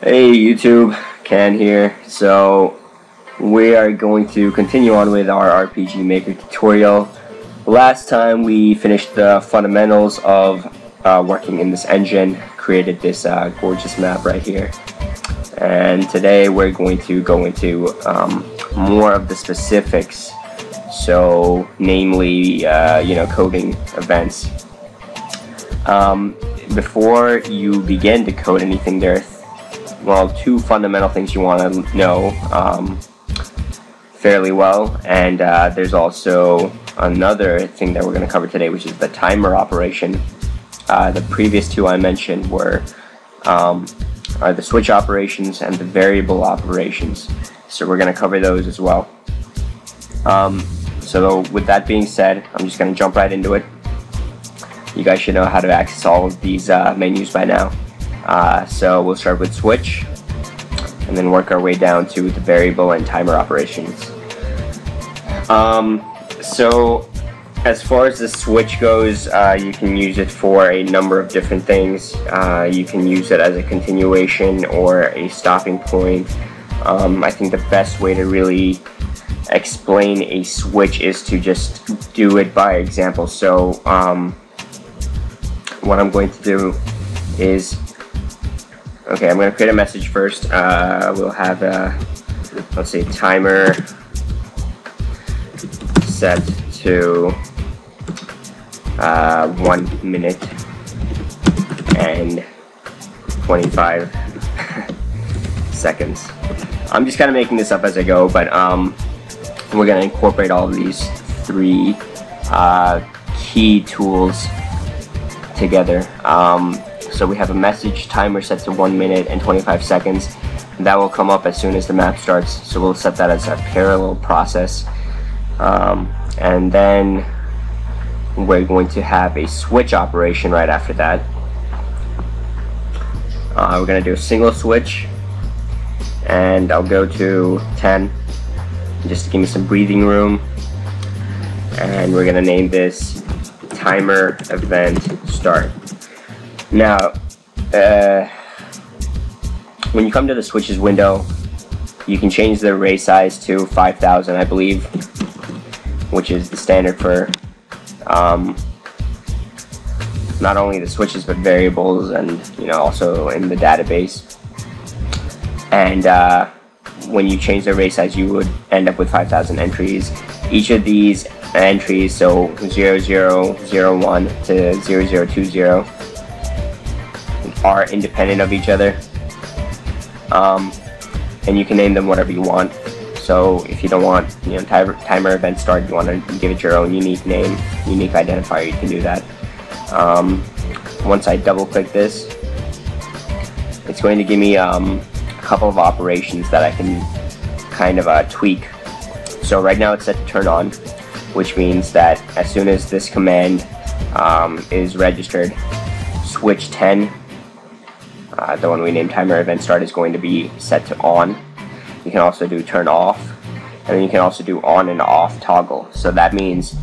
Hey YouTube, Ken here. So we are going to continue on with our RPG Maker tutorial. Last time we finished the fundamentals of working in this engine, created this gorgeous map right here. And today we're going to go into more of the specifics. So namely, coding events. Before you begin to code anything, there are two fundamental things you want to know fairly well, and there's also another thing that we're going to cover today, which is the timer operation. The previous two I mentioned are the switch operations and the variable operations, so we're going to cover those as well. So with that being said, I'm just going to jump right into it. You guys should know how to access all of these menus by now. So we'll start with switch and then work our way down to the variable and timer operations. So as far as the switch goes, you can use it for a number of different things. You can use it as a continuation or a stopping point. I think the best way to really explain a switch is to just do it by example. So what I'm going to do is, okay, I'm going to create a message first. We'll have let's say timer set to 1 minute and 25 seconds. I'm just kind of making this up as I go, but we're going to incorporate all of these three key tools together. So we have a message timer set to 1 minute and 25 seconds. That will come up as soon as the map starts, so we'll set that as a parallel process. And then we're going to have a switch operation right after that. We're going to do a single switch, and I'll go to 10 just to give me some breathing room, and we're going to name this timer event start. Now, when you come to the switches window, you can change the array size to 5,000, I believe, which is the standard for not only the switches but variables, and also in the database. And when you change the array size, you would end up with 5,000 entries. Each of these entries, so 0001 to 0020, are independent of each other, and you can name them whatever you want. So if you don't want timer event start, you want to give it your own unique name, unique identifier, you can do that. Once I double click this, it's going to give me a couple of operations that I can kind of tweak. So right now it's set to turn on, which means that as soon as this command is registered, switch 10, the one we named timer event start, is going to be set to on. You can also do turn off, and then you can also do on and off toggle. So that means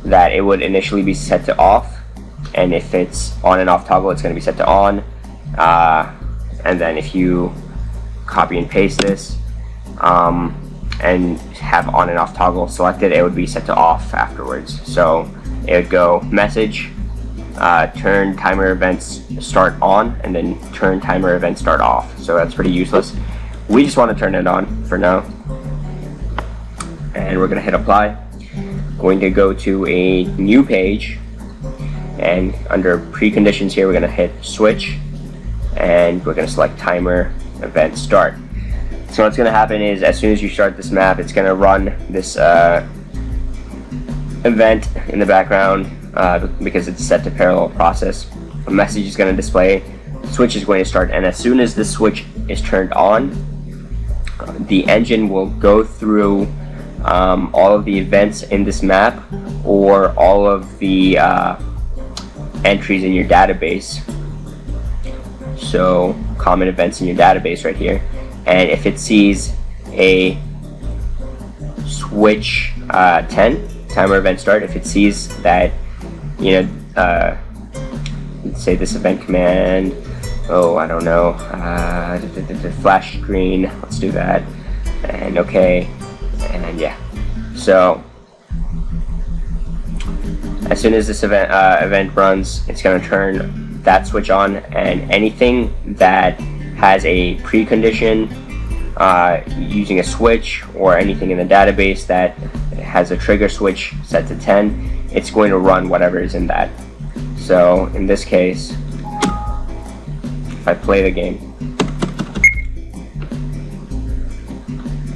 that it would initially be set to off, and if it's on and off toggle, it's going to be set to on. And then if you copy and paste this and have on and off toggle selected, it would be set to off afterwards. So it would go message, turn timer events start on, and then turn timer event start off. So that's pretty useless. We just want to turn it on for now, and we're going to hit apply. Going to go to a new page, and under preconditions here, we're going to hit switch, and we're going to select timer event start. So what's going to happen is, as soon as you start this map, it's going to run this event in the background because it's set to parallel process. A message is going to display, switch is going to start, and as soon as this switch is turned on, the engine will go through all of the events in this map, or all of the entries in your database. So common events in your database right here, and if it sees a switch 10 timer event start, if it sees that let's say this event command oh, I don't know, flash screen, let's do that, and okay, and yeah. So as soon as this event runs, it's going to turn that switch on, and anything that has a precondition using a switch, or anything in the database that has a trigger switch set to 10, it's going to run whatever is in that. So in this case, if I play the game,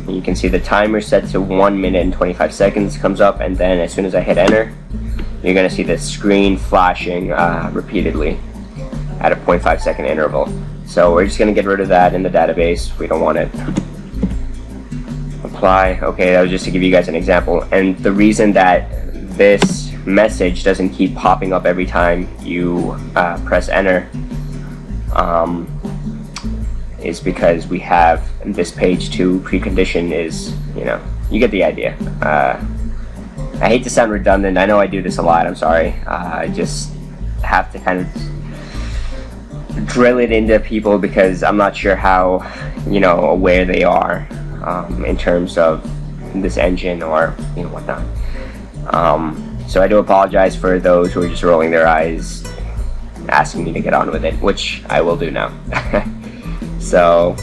you can see the timer set to 1 minute and 25 seconds comes up, and then as soon as I hit enter, you're going to see the screen flashing repeatedly at a 0.5 second interval. So we're just going to get rid of that in the database. We don't want it. Apply. Okay, that was just to give you guys an example. And the reason that this message doesn't keep popping up every time you press enter is because we have this page 2 precondition is, you know, you get the idea. I hate to sound redundant. I know I do this a lot. I'm sorry. I just have to kind of drill it into people because I'm not sure how, you know, aware they are in terms of this engine or, you know, whatnot. So I do apologize for those who are just rolling their eyes, asking me to get on with it, which I will do now. So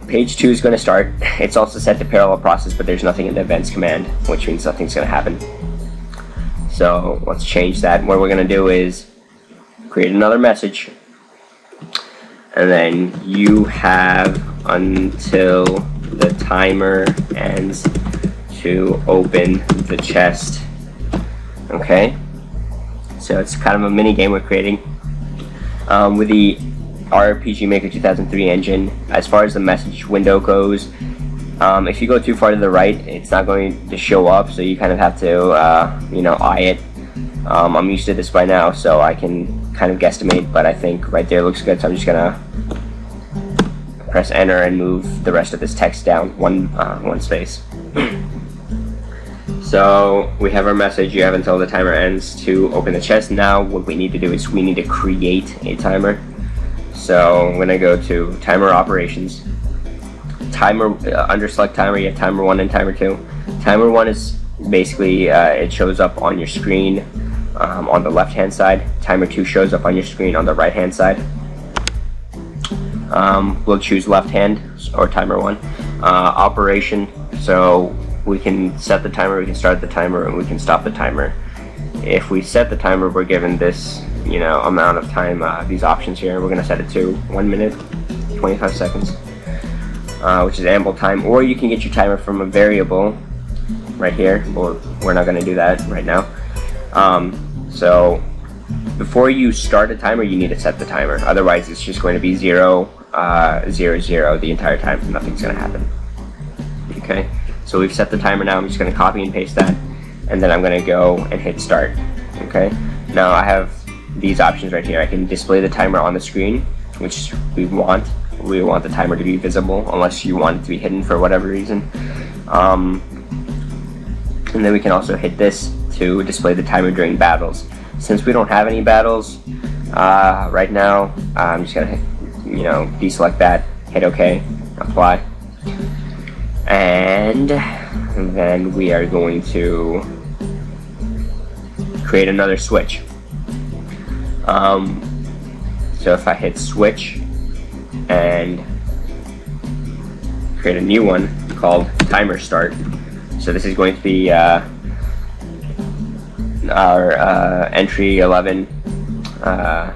page 2 is going to start. It's also set to parallel process, but there's nothing in the events command, which means nothing's going to happen. So let's change that. What we're going to do is create another message, and then you have until the timer ends to open the chest. Okay, so it's kind of a mini game we're creating with the RPG Maker 2003 engine. As far as the message window goes, if you go too far to the right, it's not going to show up, so you kind of have to you know, eye it. I'm used to this by now, so I can kind of guesstimate, but I think right there looks good, so I'm just gonna press enter and move the rest of this text down one space. So we have our message. You have until the timer ends to open the chest. Now what we need to do is we need to create a timer. So I'm gonna go to timer operations, timer under select timer. You have timer 1 and timer 2. Timer 1 is basically it shows up on your screen on the left hand side. Timer 2 shows up on your screen on the right hand side. We'll choose left hand, or timer 1. Operation, so we can set the timer, we can start the timer, and we can stop the timer. If we set the timer, we're given this, you know, amount of time, these options here. We're going to set it to 1 minute 25 seconds, which is ample time. Or you can get your timer from a variable right here. Well, we're not going to do that right now. So before you start a timer, you need to set the timer. Otherwise, it's just going to be 0, 0, 0 the entire time. Nothing's going to happen. Okay, so we've set the timer now. I'm just going to copy and paste that, and then I'm going to go and hit start. Okay, now I have these options right here. I can display the timer on the screen, which we want. We want the timer to be visible unless you want it to be hidden for whatever reason. And then we can also hit this to display the timer during battles. Since we don't have any battles right now, I'm just gonna, you know, deselect that, hit OK, apply, and then we are going to create another switch. So if I hit switch and create a new one called timer start, so this is going to be our entry 11. I'm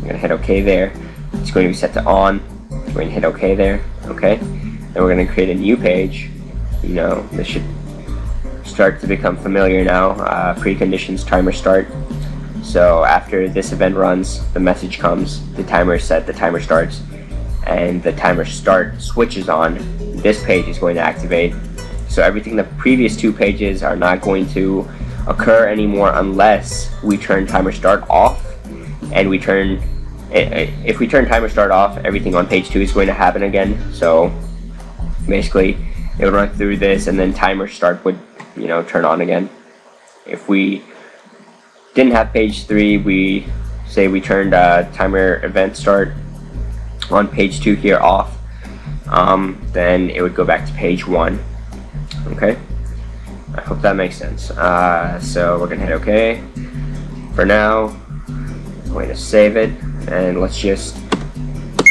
going to hit OK there. It's going to be set to on. We're going to hit OK there. Okay. Then we're going to create a new page. You know, this should start to become familiar now. Preconditions timer start. So after this event runs, the message comes, the timer is set, the timer starts, and the timer start switches on. This page is going to activate. So everything the previous 2 pages are not going to occur anymore unless we turn timer start off, and we turn, if we turn timer start off, everything on page 2 is going to happen again. So basically it would run through this, and then timer start would, you know, turn on again. If we didn't have page 3, we say we turned timer event start on page 2 here off, then it would go back to page 1. Okay, I hope that makes sense. So we're gonna hit OK. For now, I'm going to save it, and let's just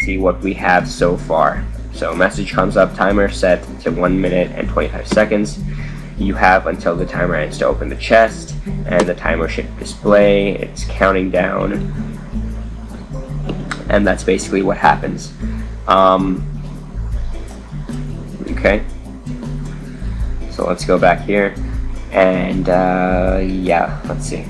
see what we have so far. So message comes up, timer set to 1 minute and 25 seconds. You have until the timer ends to open the chest, and the timer should display. It's counting down, and that's basically what happens. Okay, so let's go back here, and yeah, let's see.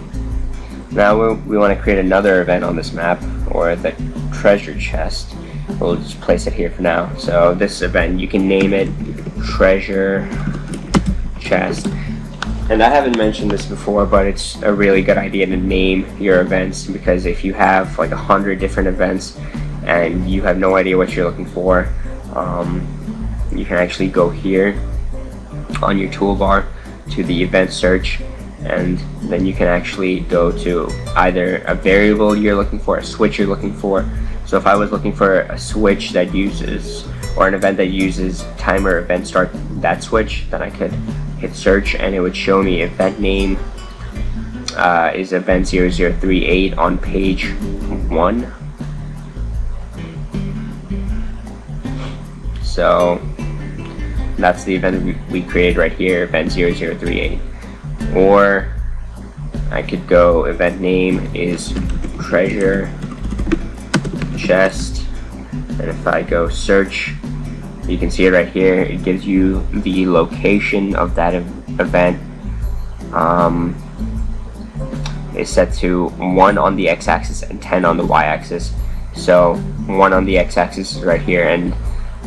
Now we want to create another event on this map, or the treasure chest. We'll just place it here for now. So this event, you can name it treasure chest. And I haven't mentioned this before, but it's a really good idea to name your events, because if you have like 100 different events and you have no idea what you're looking for, you can actually go here on your toolbar to the event search, and then you can actually go to either a variable you're looking for, a switch you're looking for. So if I was looking for a switch that uses, or an event that uses timer event start, that switch, then I could hit search, and it would show me event name is event 0038 on page 1. So that's the event we created right here, event 0038. Or I could go event name is treasure chest, and if I go search, you can see it right here. It gives you the location of that event. It's set to 1 on the x-axis and 10 on the y-axis. So 1 on the x-axis is right here, and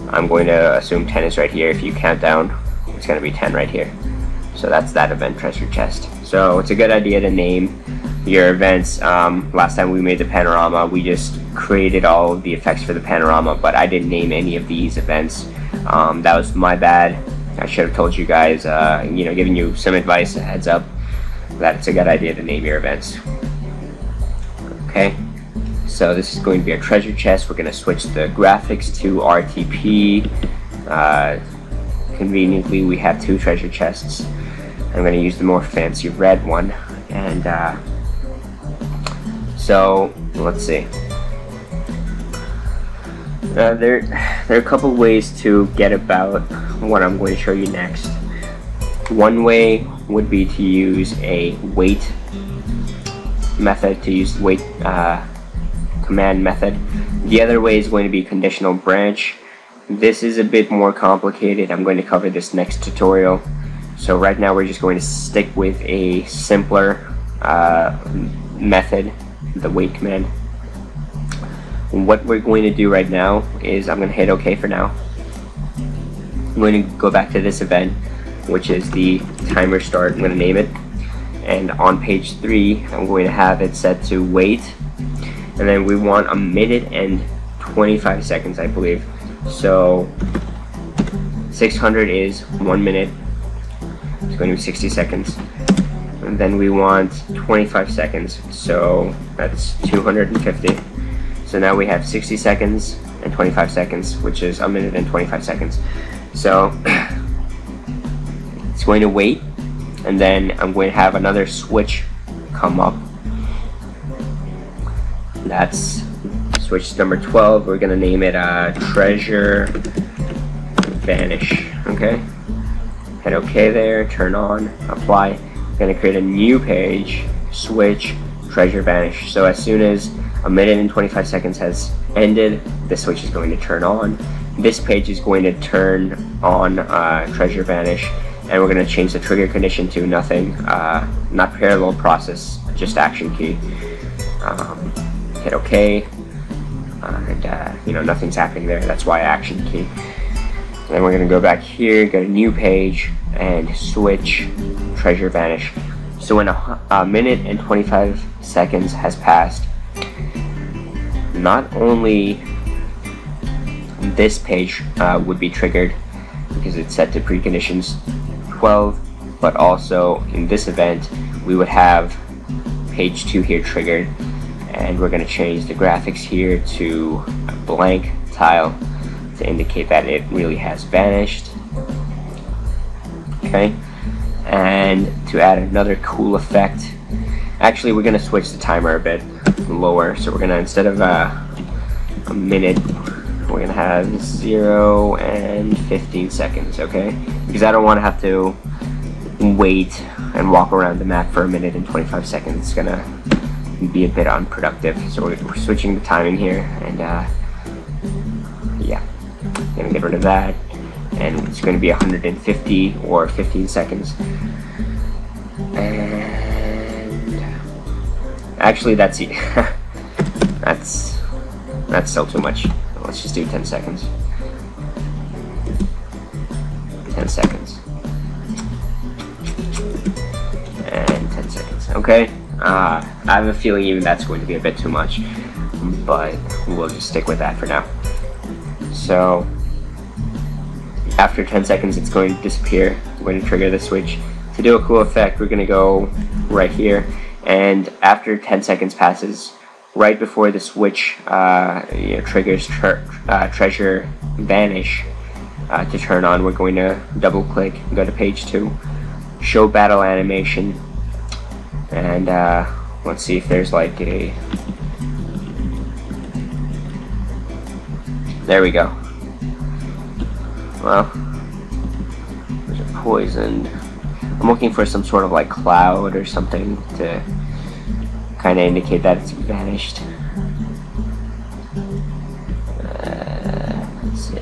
I'm going to assume 10 is right here. If you count down, it's going to be 10 right here. So that's that event, treasure chest. So it's a good idea to name your events. Last time we made the panorama, we just created all of the effects for the panorama, but I didn't name any of these events. That was my bad. I should have told you guys, giving you some advice, a heads up, that it's a good idea to name your events. Okay, so this is going to be our treasure chest. We're going to switch the graphics to RTP. Conveniently, we have 2 treasure chests. I'm going to use the more fancy red one, and so let's see. There are a couple ways to get about what I'm going to show you next. One way would be to use a wait method, to use wait command method. The other way is going to be conditional branch. This is a bit more complicated. I'm going to cover this next tutorial. So right now we're just going to stick with a simpler method, the wait command. What we're going to do right now is I'm going to hit OK for now. I'm going to go back to this event, which is the timer start. I'm going to name it, and on page 3 I'm going to have it set to wait, and then we want 1 minute and 25 seconds, I believe. So 600 is 1 minute, it's going to be 60 seconds, and then we want 25 seconds, so that's 250. So now we have 60 seconds and 25 seconds, which is 1 minute and 25 seconds. So it's going to wait, and then I'm going to have another switch come up. That's switch number 12. We're going to name it treasure vanish. Okay, hit OK there, turn on, apply. I'm going to create a new page, switch treasure vanish. So as soon as 1 minute and 25 seconds has ended, the switch is going to turn on. This page is going to turn on treasure vanish, and we're going to change the trigger condition to nothing, not parallel process, just action key. Hit OK, and nothing's happening there. That's why action key. Then we're going to go back here, get a new page, and switch treasure vanish. So when 1 minute and 25 seconds has passed, not only this page would be triggered because it's set to preconditions 12, but also in this event we would have page 2 here triggered, and we're going to change the graphics here to a blank tile to indicate that it really has vanished. Okay, and to add another cool effect, actually we're going to switch the timer a bit lower, so we're going to, instead of a minute, we're going to have 0 and 15 seconds, okay? Because I don't want to have to wait and walk around the map for a minute and 25 seconds. It's going to be a bit unproductive. So we're switching the timing here, and yeah, going to get rid of that. And it's going to be 150 or 15 seconds. And actually that's it. That's still too much. Let's just do 10 seconds. 10 seconds. And 10 seconds. Okay. I have a feeling even that's going to be a bit too much, but we'll just stick with that for now. So after 10 seconds it's going to disappear. We're going to trigger the switch. To do a cool effect, we're going to go right here, and after 10 seconds passes, right before the switch triggers treasure vanish to turn on, we're going to double click, go to page 2, show battle animation, and let's see if there's like a, there we go. Well, there's a poisoned. I'm looking for some sort of like cloud or something to kind of indicate that it's vanished. Let's see.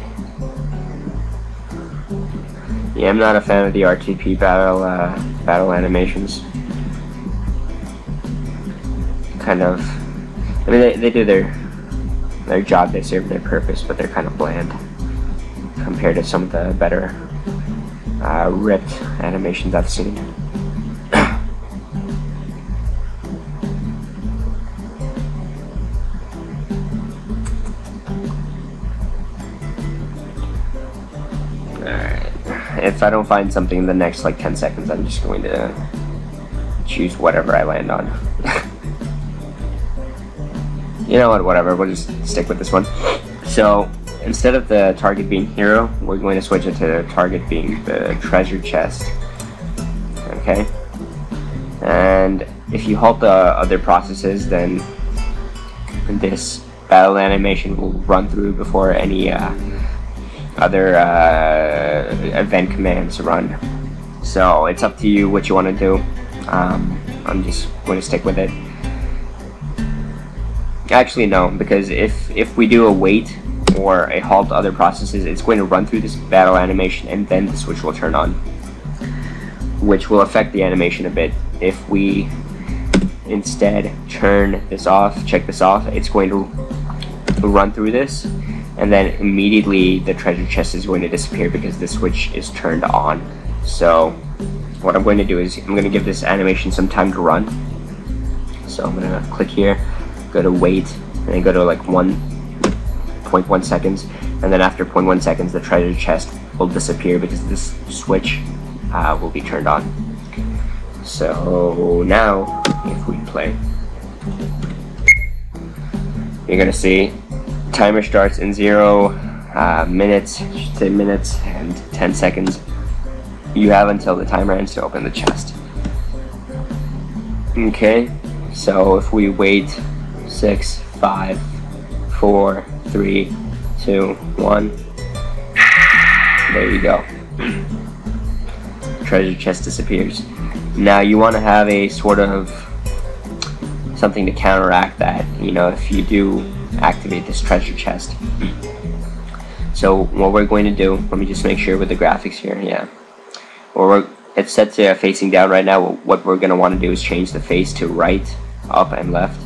Yeah, I'm not a fan of the RTP battle animations. Kind of, I mean, they do their job, they serve their purpose, but they're kind of bland compared to some of the better ripped animations I've seen. Alright, if I don't find something in the next like 10 seconds, I'm just going to choose whatever I land on. You know what, whatever, we'll just stick with this one. So instead of the target being hero, we're going to switch it to the target being the treasure chest. Okay? And if you halt the other processes, then this battle animation will run through before any other event commands run. So it's up to you what you want to do. I'm just going to stick with it. Actually no, because if we do a wait or a halt to other processes, it's going to run through this battle animation and then the switch will turn on, which will affect the animation a bit. If we instead turn this off, check this off, it's going to run through this, and then immediately the treasure chest is going to disappear because the switch is turned on. So what I'm going to do is I'm going to give this animation some time to run. So I'm going to click here, go to wait, and then go to like 1.1 seconds, and then after 0.1 seconds the treasure chest will disappear because this switch will be turned on. So now if we play, you're gonna see timer starts in 0 minutes, 10 minutes and 10 seconds. You have until the timer ends to open the chest. Okay, so if we wait 6, 5, 4, 3, 2, 1. There you go. Treasure chest disappears. Now you want to have a sort of something to counteract that, you know, if you do activate this treasure chest. So what we're going to do, let me just make sure with the graphics here, yeah. Well, it's set to facing down right now. What we're going to want to do is change the face to right, up, and left.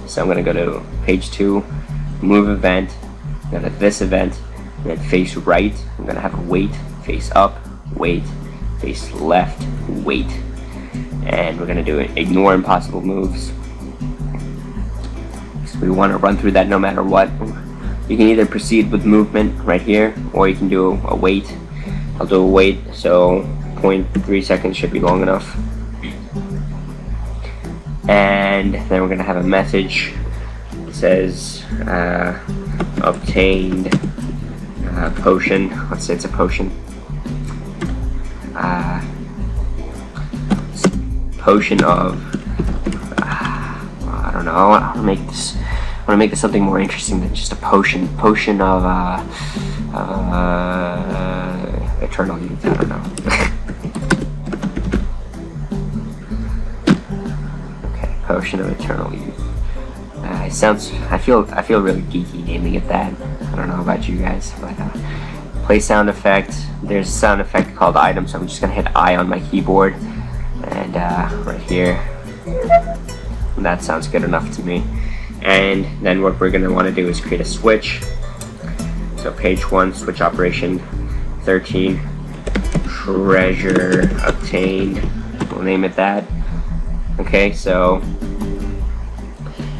So I'm going to go to page 2, move event, go to this event, and then face right. I'm going to have a wait, face up, wait, face left, wait. And we're going to do ignore impossible moves. So we want to run through that no matter what. You can either proceed with movement right here, or you can do a wait. I'll do a wait, so 0.3 seconds should be long enough. and then we're going to have a message that says obtained potion. Let's say it's a potion. Potion of I don't know. I want to make this something more interesting than just a potion. Potion of eternal youth. I don't know. Okay, potion of eternal youth. It sounds. I feel really geeky naming it that. I don't know about you guys, but play sound effect. There's a sound effect called item, so I'm just gonna hit I on my keyboard, and right here. That sounds good enough to me. And then what we're going to want to do is create a switch. So page 1, switch operation 13, treasure obtained. We'll name it that. Okay, so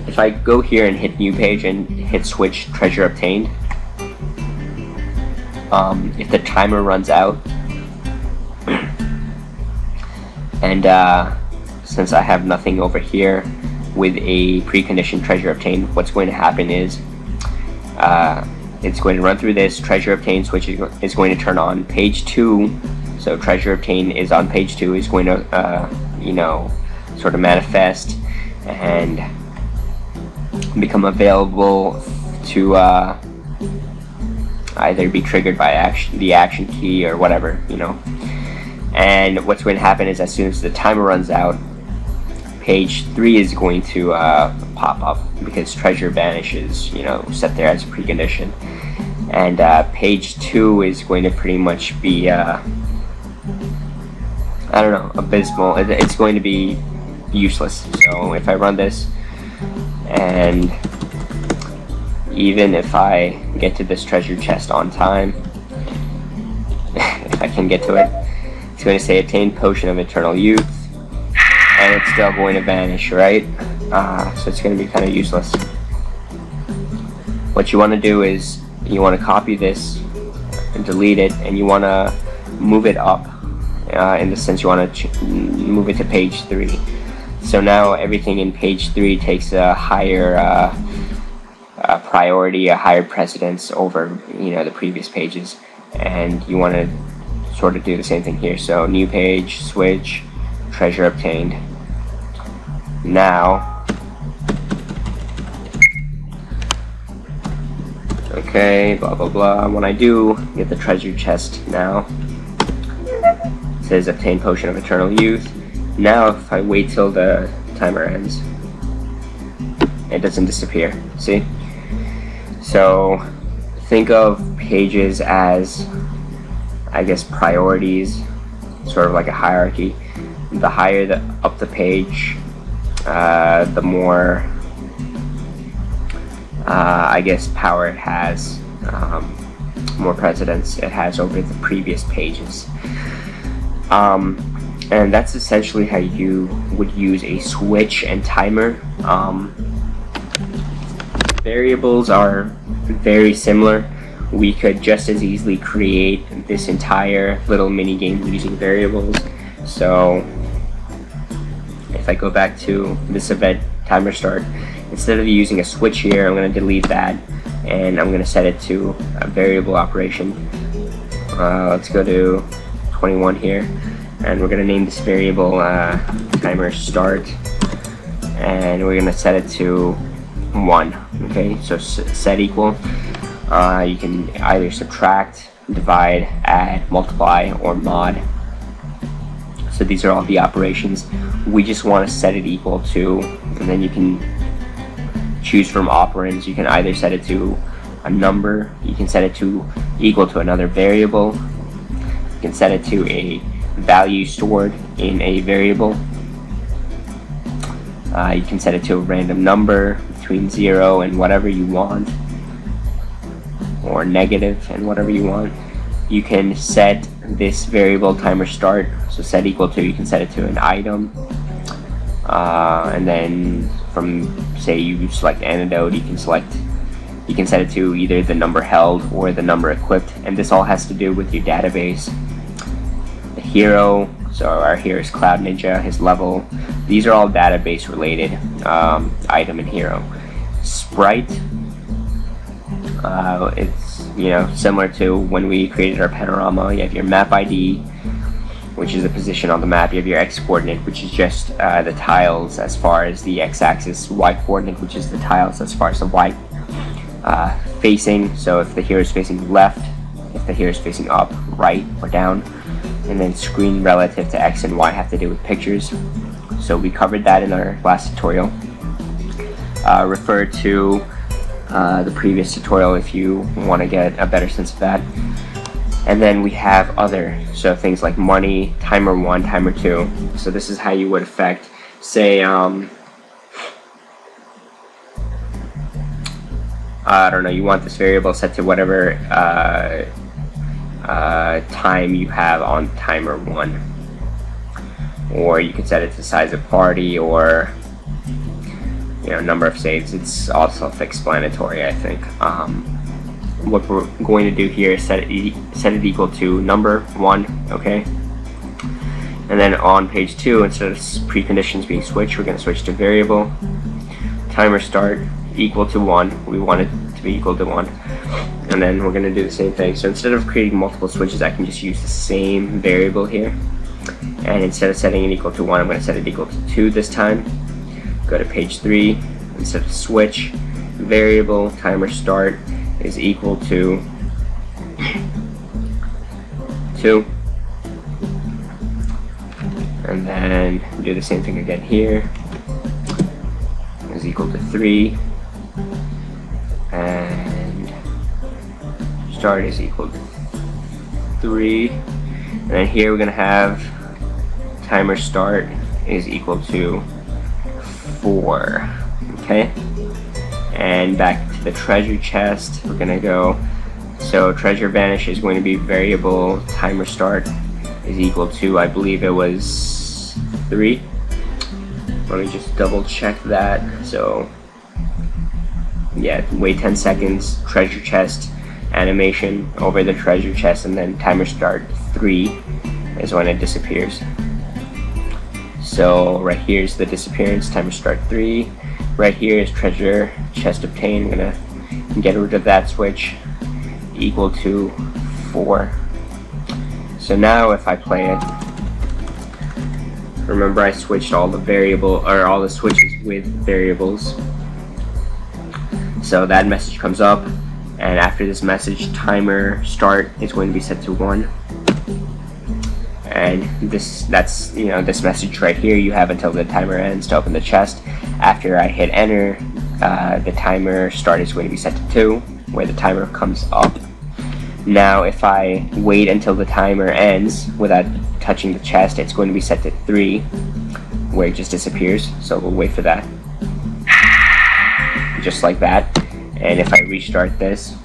if I go here and hit new page and hit switch treasure obtained, if the timer runs out, and since I have nothing over here with a preconditioned treasure obtained, what's going to happen is it's going to run through this treasure obtained switch is going to turn on page 2. So treasure obtained is on page 2, is going to you know, sort of manifest and become available to either be triggered by the action key or whatever, you know. And what's going to happen is as soon as the timer runs out, page 3 is going to pop up because treasure vanishes, you know, set there as a precondition. And page 2 is going to pretty much be, I don't know, abysmal. It's going to be useless. So if I run this, and even if I get to this treasure chest on time, if I can get to it, it's going to say obtain potion of eternal youth, and it's still going to vanish, right? So it's going to be kind of useless. What you want to do is you want to copy this and delete it, and you want to move it up in the sense you want to move it to page 3. So now everything in page 3 takes a higher priority, a higher precedence over, you know, the previous pages, and you want to sort of do the same thing here. So new page, switch, treasure obtained. Now, okay, blah blah blah. When I do get the treasure chest now, it says obtain potion of eternal youth. Now if I wait till the timer ends, it doesn't disappear. See? So think of pages as, I guess, priorities, sort of like a hierarchy. The higher up the page, the more, I guess, power it has, more precedence it has over the previous pages. And that's essentially how you would use a switch and timer. Variables are very similar. We could just as easily create this entire little mini game using variables. So if I go back to this event timer start, instead of using a switch here, I'm going to delete that, and I'm going to set it to a variable operation. Let's go to 21 here, and we're going to name this variable timer start, and we're going to set it to 1. Okay, so set equal. You can either subtract, divide, add, multiply, or mod. So these are all the operations. We just want to set it equal to, and then you can choose from operands. You can either set it to a number, you can set it to equal to another variable, you can set it to a value stored in a variable, you can set it to a random number between 0 and whatever you want, or negative and whatever you want. You can set this variable timer start, so set equal to, you can set it to an item, and then from, say you select antidote, you can set it to either the number held or the number equipped, and this all has to do with your database. The hero So our hero is Cloud Ninja, his level. These are all database related, item and hero. Sprite, it's, you know, similar to when we created our panorama. You have your map ID, which is the position on the map. You have your X coordinate, which is just the tiles as far as the X axis. Y coordinate, which is the tiles as far as the Y facing. So if the hero is facing left, if the hero is facing up, right, or down. And then screen relative to X and Y have to do with pictures. So we covered that in our last tutorial. Refer to the previous tutorial if you want to get a better sense of that. And then we have other, so things like money, timer 1, timer 2. So this is how you would affect, say, I don't know, you want this variable set to whatever time you have on timer 1, or you can set it to size of party, or, you know, number of saves. It's all self-explanatory, I think. What we're going to do here is set it equal to number 1, okay? And then on page 2, instead of preconditions being switched, we're going to switch to variable. Timer start equal to 1. We want it to be equal to 1. And then we're going to do the same thing. So instead of creating multiple switches, I can just use the same variable here. And instead of setting it equal to 1, I'm going to set it equal to 2 this time. Go to page 3. Instead of switch, variable timer start is equal to 2. And then do the same thing again here. Is equal to 3. And start is equal to 3. And then here we're going to have timer start is equal to 4. Okay? And back to the treasure chest, we're going to go, so treasure vanish is going to be variable timer start is equal to, I believe it was 3. Let me just double check that. So yeah, wait 10 seconds, treasure chest animation over the treasure chest, and then timer start 3 is when it disappears. So right here is the disappearance, timer start 3. Right here is treasure chest obtained. I'm gonna get rid of that switch, equal to 4. So now if I play it, remember I switched all the all the switches with variables. So that message comes up, and after this message, timer start is going to be set to 1. And that's you know, this message right here, you have until the timer ends to open the chest. After I hit enter, the timer start is going to be set to 2, where the timer comes up. Now if I wait until the timer ends without touching the chest, it's going to be set to 3, where it just disappears. So we'll wait for that, just like that. And if I restart this,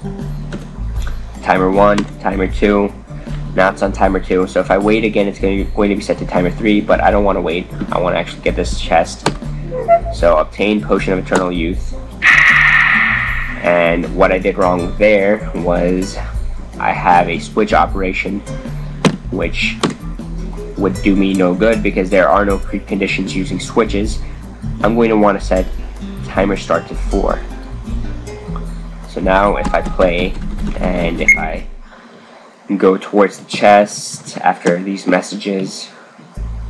timer 1, timer 2, now it's on timer 2. So if I wait again, it's going to be set to timer 3, but I don't want to wait. I want to actually get this chest. So obtain potion of eternal youth. And what I did wrong there was I have a switch operation, which would do me no good because there are no preconditions using switches. I'm going to want to set timer start to 4. So now if I play, and if I go towards the chest after these messages,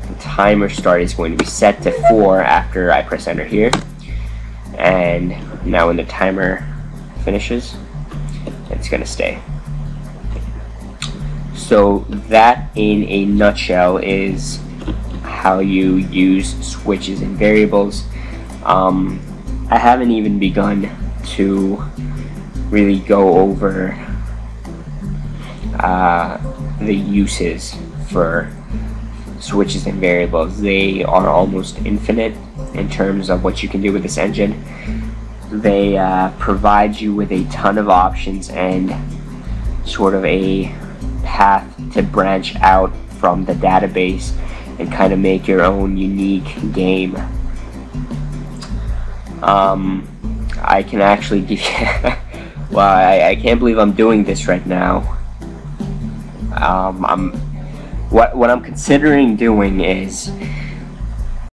the timer start is going to be set to 4 after I press enter here. And now when the timer finishes, it's going to stay. So that in a nutshell is how you use switches and variables. I haven't even begun to really go over the uses for switches and variables. They are almost infinite in terms of what you can do with this engine. They provide you with a ton of options and sort of a path to branch out from the database and kind of make your own unique game. I can actually give you well, I can't believe I'm doing this right now. what I'm considering doing is